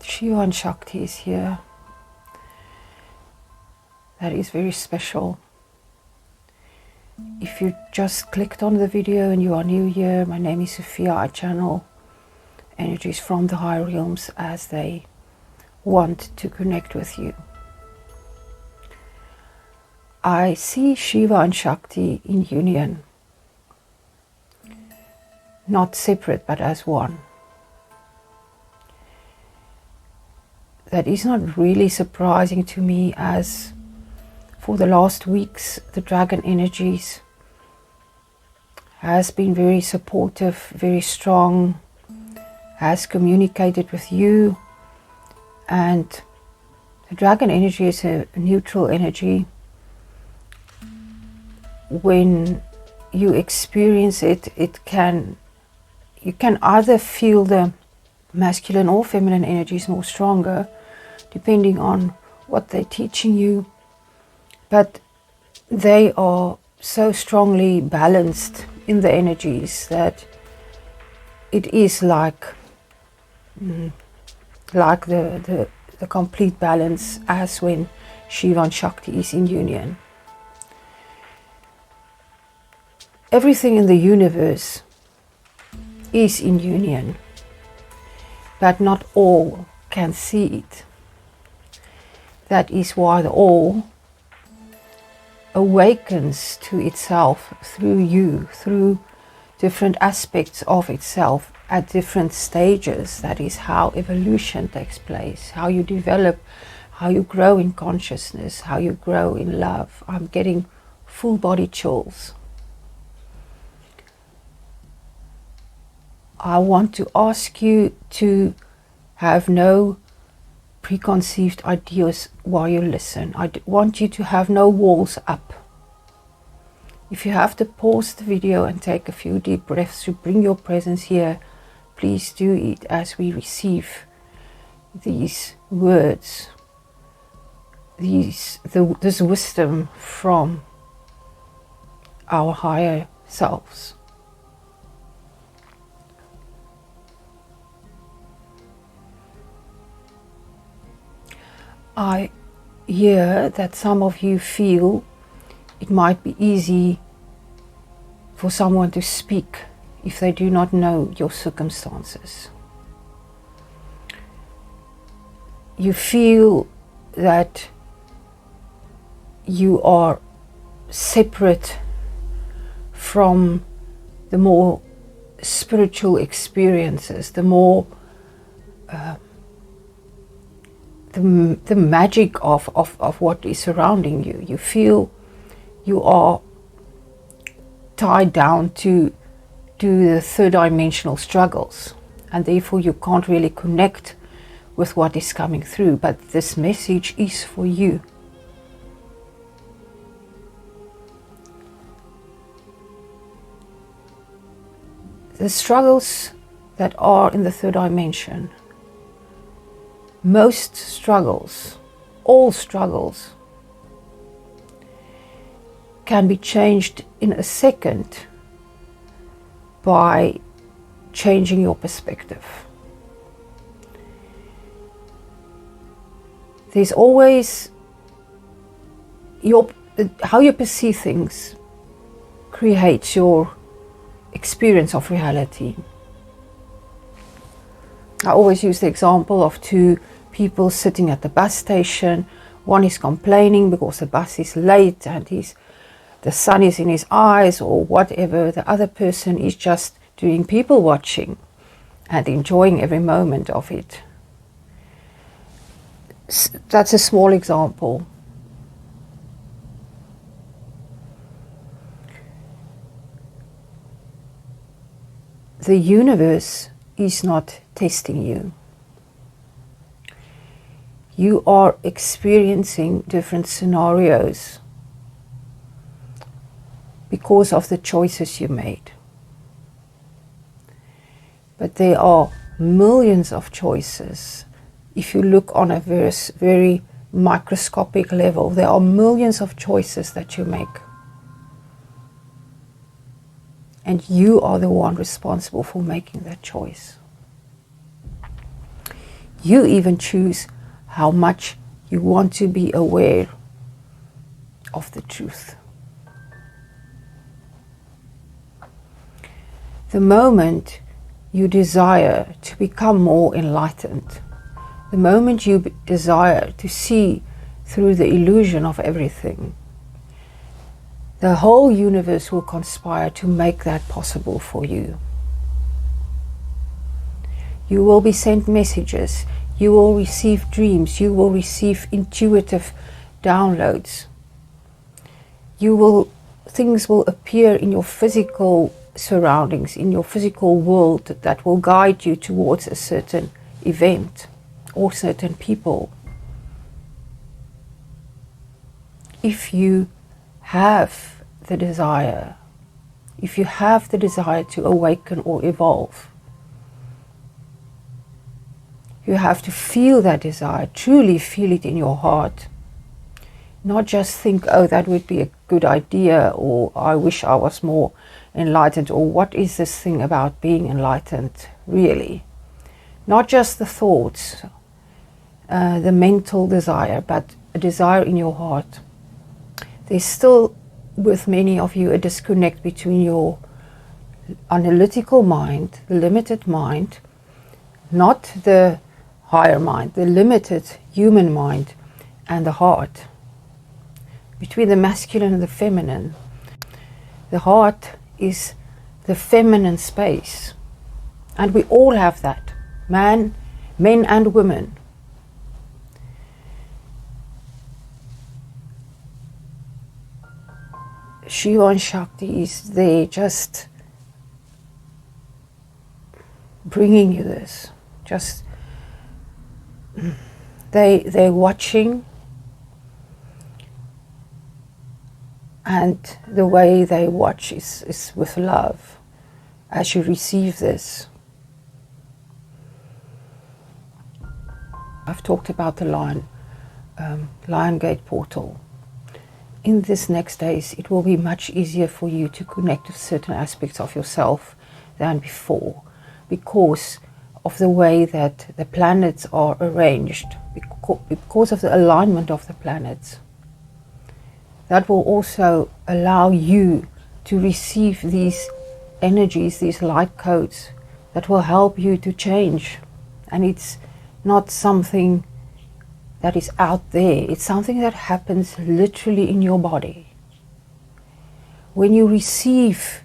Shiva and Shakti is here. That is very special. If you just clicked on the video and you are new here, my name is Sophia. I channel energies from the higher realms as they want to connect with you. I see Shiva and Shakti in union, not separate but as one. That is not really surprising to me, as for the last weeks the dragon energies has been very supportive, very strong, has communicated with you, and the dragon energy is a neutral energy. When you experience it, you can either feel the masculine or feminine energies more stronger, depending on what they're teaching you, but they are so strongly balanced in the energies that it is like the complete balance as when Shiva and Shakti is in union. Everything in the universe is in union, but not all can see it. That is why the all awakens to itself through you, through different aspects of itself at different stages. That is how evolution takes place, how you develop, how you grow in consciousness, how you grow in love. I'm getting full body chills. I want to ask you to have no preconceived ideas while you listen. I want you to have no walls up. If you have to pause the video and take a few deep breaths to bring your presence here, please do it as we receive these words, this wisdom from our higher selves. I hear that some of you feel it might be easy for someone to speak if they do not know your circumstances. You feel that you are separate from the more spiritual experiences, the more the magic of what is surrounding you. You feel you are tied down to the third dimensional struggles, and therefore you can't really connect with what is coming through. But this message is for you. The struggles that are in the third dimension, most struggles, all struggles, can be changed in a second by changing your perspective. There's always how you perceive things creates your experience of reality. I always use the example of two people sitting at the bus station. One is complaining because the bus is late and the sun is in his eyes or whatever. The other person is just doing people watching and enjoying every moment of it. That's a small example. The universe is not testing you. You are experiencing different scenarios because of the choices you made. But there are millions of choices. If you look on a very microscopic level, there are millions of choices that you make. And you are the one responsible for making that choice. You even choose how much you want to be aware of the truth. The moment you desire to become more enlightened, the moment you desire to see through the illusion of everything, the whole universe will conspire to make that possible for you. You will be sent messages, you will receive dreams, you will receive intuitive downloads. Things will appear in your physical surroundings, in your physical world, that will guide you towards a certain event or certain people. If you have the desire, to awaken or evolve, you have to feel that desire, truly feel it in your heart. Not just think, oh, that would be a good idea, or I wish I was more enlightened, or what is this thing about being enlightened, really? Not just the thoughts, the mental desire, but a desire in your heart. There's still, with many of you, a disconnect between your analytical mind, the limited mind, not the higher mind, the limited human mind, and the heart. Between the masculine and the feminine. The heart is the feminine space. And we all have that. Men and women. Shiva and Shakti is there just bringing you this. Just they're watching, and the way they watch is with love as you receive this. I've talked about the Lion Gate portal. In this next days, it will be much easier for you to connect with certain aspects of yourself than before, because of the way that the planets are arranged, because of the alignment of the planets. That will also allow you to receive these energies, these light codes that will help you to change. And it's not something that is out there, it's something that happens literally in your body. When you receive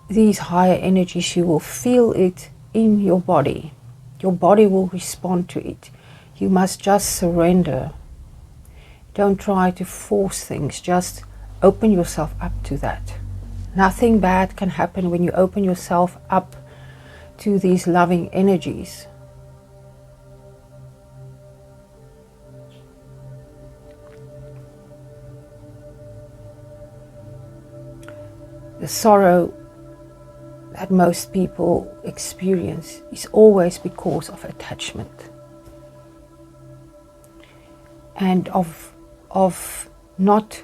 these higher energies, you will feel it in your body. Your body will respond to it. You must just surrender. Don't try to force things, just open yourself up to that. Nothing bad can happen when you open yourself up to these loving energies. The sorrow that most people experience is always because of attachment and of not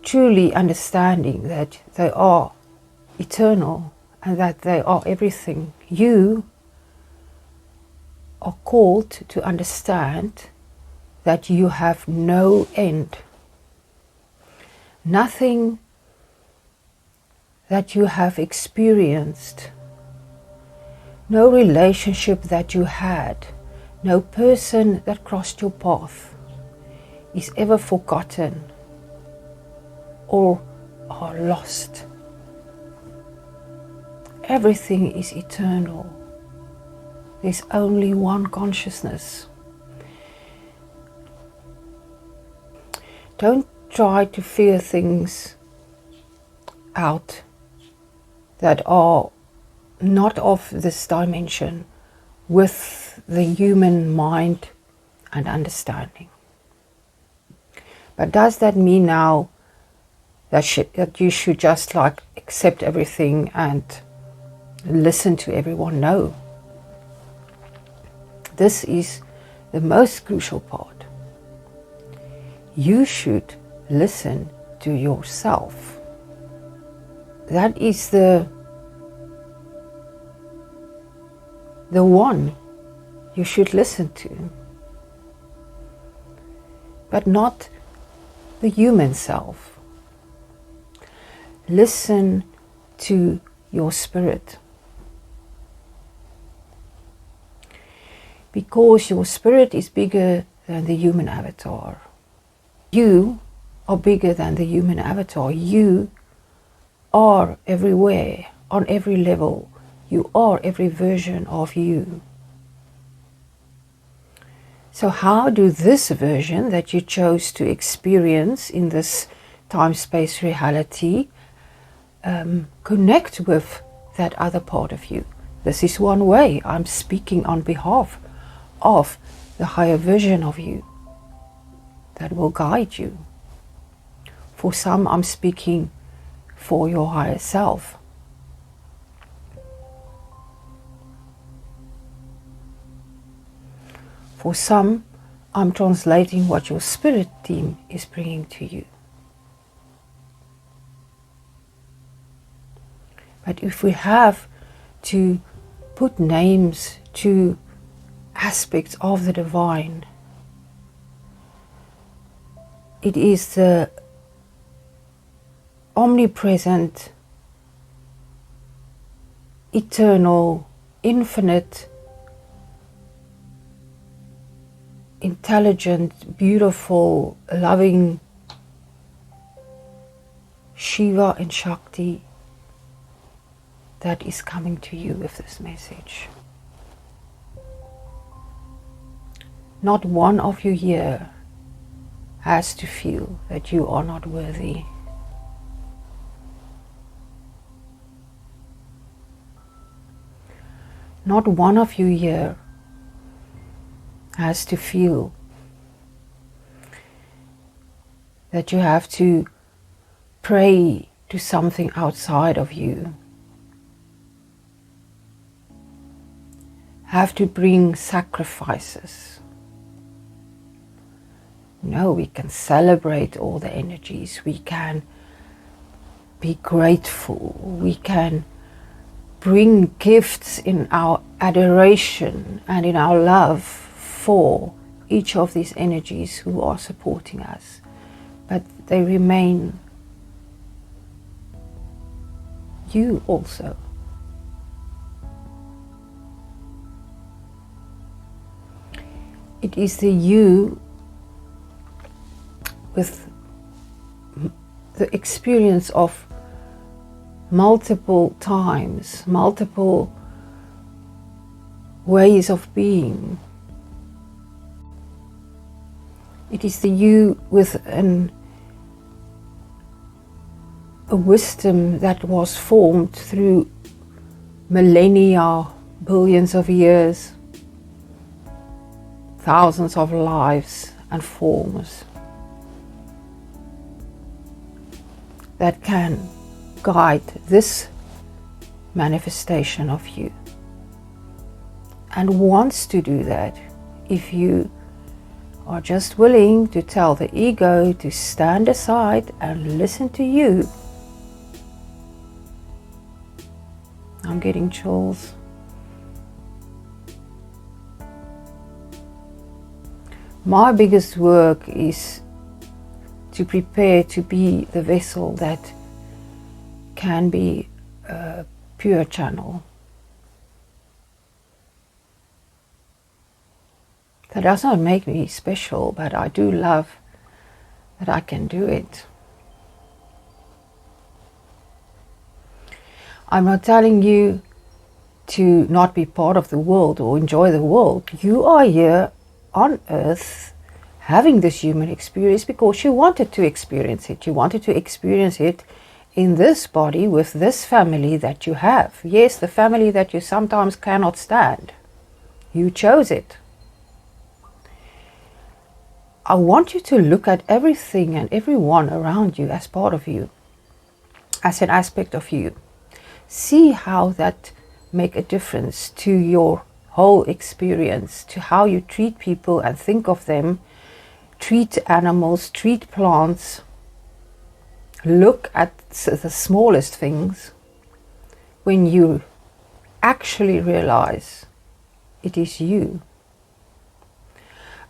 truly understanding that they are eternal and that they are everything. You are called to understand that you have no end. Nothing that you have experienced, no relationship that you had, no person that crossed your path is ever forgotten or are lost. Everything is eternal. There's only one consciousness. Don't try to figure things out that are not of this dimension with the human mind and understanding. But does that mean now that you should just like accept everything and listen to everyone? No. This is the most crucial part. You should listen to yourself. That is the one you should listen to. But not the human self. Listen to your spirit. Because your spirit is bigger than the human avatar. You are bigger than the human avatar. You are everywhere, on every level. You are every version of you. So how do this version that you chose to experience in this time-space reality connect with that other part of you? This is one way. I'm speaking on behalf of the higher version of you that will guide you. For some, I'm speaking for your higher self. For some, I'm translating what your spirit team is bringing to you. But if we have to put names to aspects of the divine, it is the omnipresent, eternal, infinite, intelligent, beautiful, loving Shiva and Shakti that is coming to you with this message. Not one of you here has to feel that you are not worthy. Not one of you here has to feel that you have to pray to something outside of you, have to bring sacrifices. No, we can celebrate all the energies, we can be grateful, we can bring gifts in our adoration and in our love for each of these energies who are supporting us, but they remain you also. It is the you with the experience of multiple times, multiple ways of being. It is the you with a wisdom that was formed through millennia, billions of years, thousands of lives and forms that can guide this manifestation of you, and wants to do that if you are just willing to tell the ego to stand aside and listen to you. I'm getting chills. My biggest work is to prepare to be the vessel that can be a pure channel. That does not make me special, but I do love that I can do it. I'm not telling you to not be part of the world or enjoy the world. You are here on earth having this human experience because you wanted to experience it. You wanted to experience it in this body with this family that you have. Yes, the family that you sometimes cannot stand. You chose it. I want you to look at everything and everyone around you as part of you, as an aspect of you. See how that make a difference to your whole experience, to how you treat people and think of them, treat animals, treat plants. Look at the smallest things when you actually realize it is you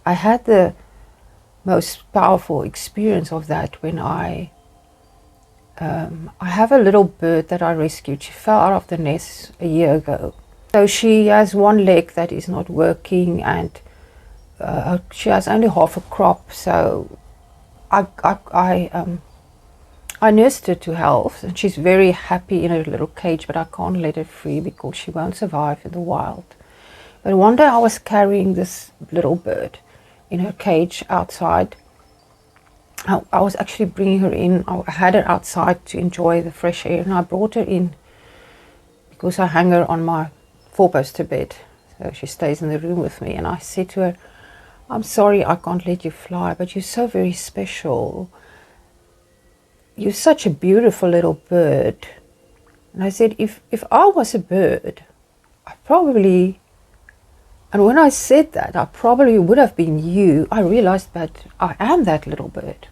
I had the most powerful experience of that when I have a little bird that I rescued. She fell out of the nest a year ago. So she has one leg that is not working, and she has only half a crop. So I nursed her to health, and she's very happy in her little cage, but I can't let her free because she won't survive in the wild. But one day I was carrying this little bird in her cage outside. I was actually bringing her in. I had her outside to enjoy the fresh air, and I brought her in because I hang her on my four-poster bed, so she stays in the room with me. And I said to her, I'm sorry I can't let you fly, but you're so very special. You're such a beautiful little bird. And I said, if I was a bird, I probably, and when I said that, I probably would have been you. I realized that I am that little bird.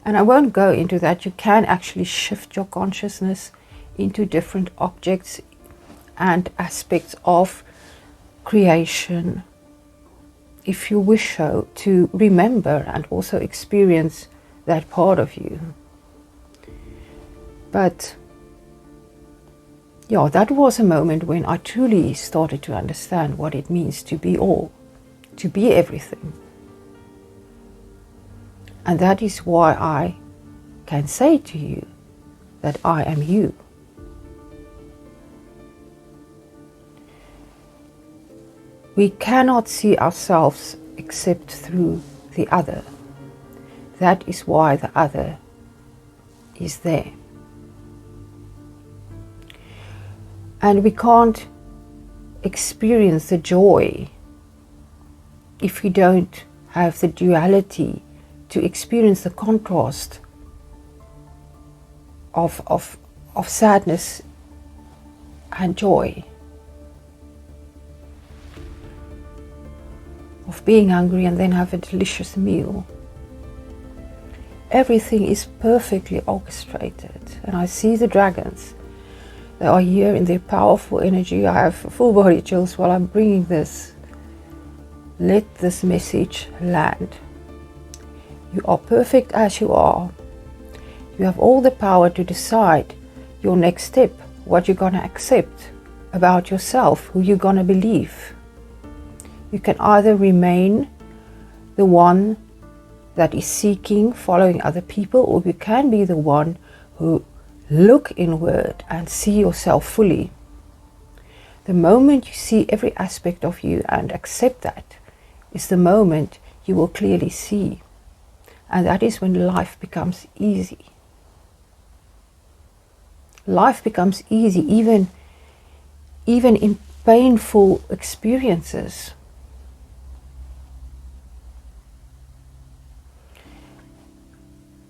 And I won't go into that. You can actually shift your consciousness into different objects and aspects of creation, if you wish so, to remember and also experience that part of you. But yeah, that was a moment when I truly started to understand what it means to be all, to be everything. And that is why I can say to you that I am you. We cannot see ourselves except through the other. That is why the other is there. And we can't experience the joy if we don't have the duality to experience the contrast of sadness and joy, of being hungry and then have a delicious meal. Everything is perfectly orchestrated, and I see the dragons. They are here in their powerful energy. I have full body chills while I'm bringing this. Let this message land. You are perfect as you are. You have all the power to decide your next step, what you're going to accept about yourself, who you're going to believe. You can either remain the one that is seeking, following other people, or you can be the one who look inward and see yourself fully. The moment you see every aspect of you and accept that is the moment you will clearly see. And that is when life becomes easy. Life becomes easy even in painful experiences.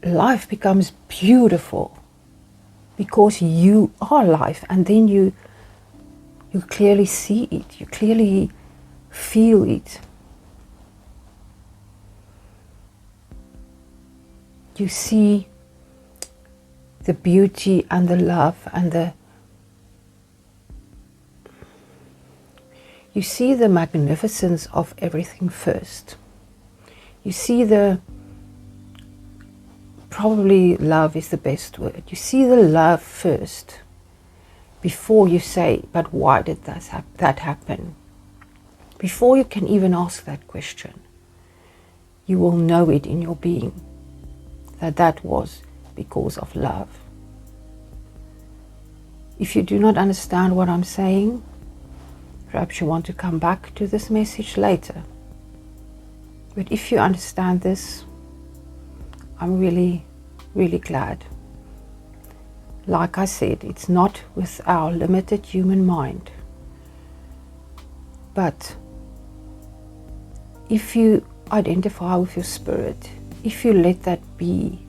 Life becomes beautiful because you are life, and then you clearly see it, you clearly feel it. You see the beauty and the love and you see the magnificence of everything first. You see probably love is the best word. You see the love first before you say, but why did that happen? Before you can even ask that question, you will know it in your being, that was because of love. If you do not understand what I'm saying, perhaps you want to come back to this message later. But if you understand this, I'm really, really glad. Like I said, it's not with our limited human mind. But if you identify with your spirit, if you let that be,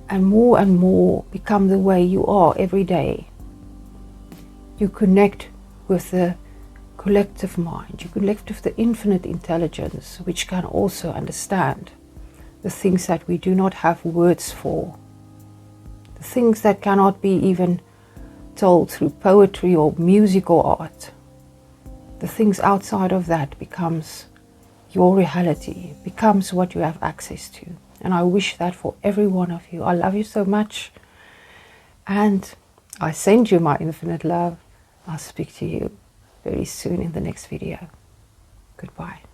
and more become the way you are every day, you connect with the collective mind, you connect with the infinite intelligence, which can also understand the things that we do not have words for, the things that cannot be even told through poetry or music or art. the things outside of that becomes your reality, becomes what you have access to. And I wish that for every one of you. I love you so much, and I send you my infinite love. I'll speak to you very soon in the next video. Goodbye.